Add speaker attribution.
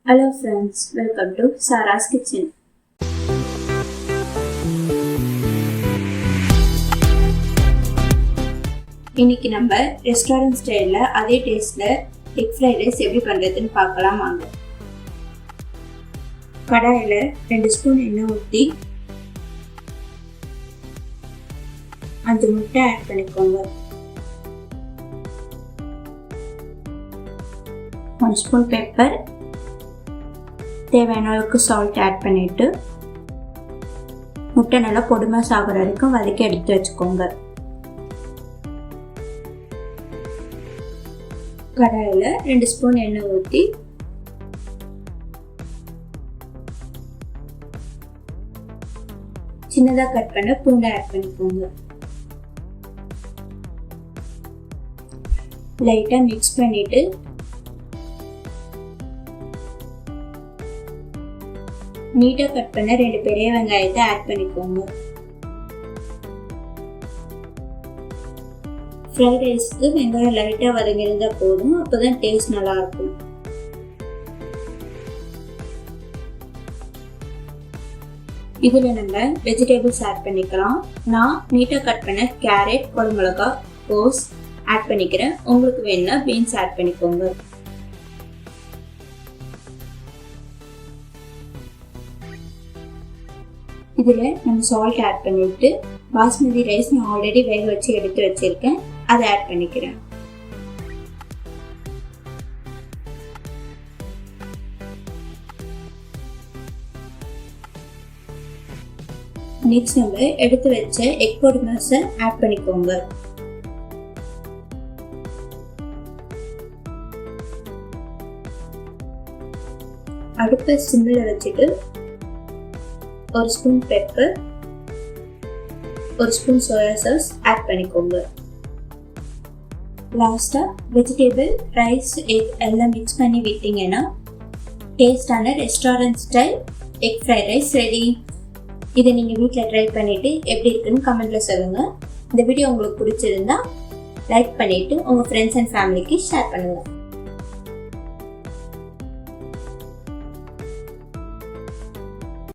Speaker 1: Hello friends, welcome to Sara's Kitchen. இன்னைக்கு நம்ம restaurant ஸ்டைல்ல அதே டேஸ்ட்ல எக் ஃப்ரைட் ரைஸ் எப்படி பண்றதுன்னு பார்க்கலாம் வாங்க. கடாயில 2 ஸ்பூன் எண்ணெய் ஊற்றி 5 முட்டை ஆட் பண்ணிக்கோங்க. 1 ஸ்பூன் பெப்பர், தேவையான அளவுக்கு சால்ட் ஆட் பண்ணிட்டு முட்டை நல்லா பொடிமாஸ் ஆகிற வரைக்கும் வதக்கி எடுத்து வச்சுக்கோங்க. கடாயில் 2 ஸ்பூன் எண்ணெய் ஊற்றி சின்னதாக கட் பண்ண பூண்டை ஆட் பண்ணிக்கோங்க. லைட்டாக மிக்ஸ் பண்ணிட்டு நீட்டாக கட் பண்ண 2 பெரிய வெங்காயத்தை ஆட் பண்ணிக்கோங்க. ஃப்ரைட் ரைஸ்க்கு வெங்காயம் லைட்டாக வதங்கியிருந்தா போதும், அப்போதான் டேஸ்ட் நல்லா இருக்கும். இதில் நம்ம வெஜிடபிள்ஸ் ஆட் பண்ணிக்கலாம். நான் நீட்டாக கட் பண்ண கேரட், குடமிளகா, கோஸ் ஆட் பண்ணிக்கிறேன். உங்களுக்கு வேணும்னா பீன்ஸ் ஆட் பண்ணிக்கோங்க. இதில் நம்ம சால்ட் ஆட் பண்ணிவிட்டு பாஸ்மதி ரைஸ் நான் ஆல்ரெடி வேக வச்சு எடுத்து வச்சிருக்கேன், அதை ஆட் பண்ணிக்கிறேன். நெக்ஸ்ட் நம்ம எடுத்து வச்ச எக் பொடிமாஸை ஆட் பண்ணிக்கோங்க. அடுப்பை சிம்மில் வச்சுட்டு 1 spoon pepper, 1 spoon soya sauce add பண்ணிக்கோங்க. லாஸ்ட்டாக வெஜிடபிள், ரைஸ், எக் எல்லாம் மிக்ஸ் பண்ணி விட்டீங்கன்னா டேஸ்டான restaurant style egg fried rice ready. இதை நீங்கள் வீட்டில் ட்ரை பண்ணிவிட்டு எப்படி இருக்குன்னு கமெண்ட்டில் சொல்லுங்கள். இந்த வீடியோ உங்களுக்கு பிடிச்சிருந்தா லைக் பண்ணிவிட்டு உங்கள் ஃப்ரெண்ட்ஸ் அண்ட் ஃபேமிலிக்கு ஷேர் பண்ணுங்கள்.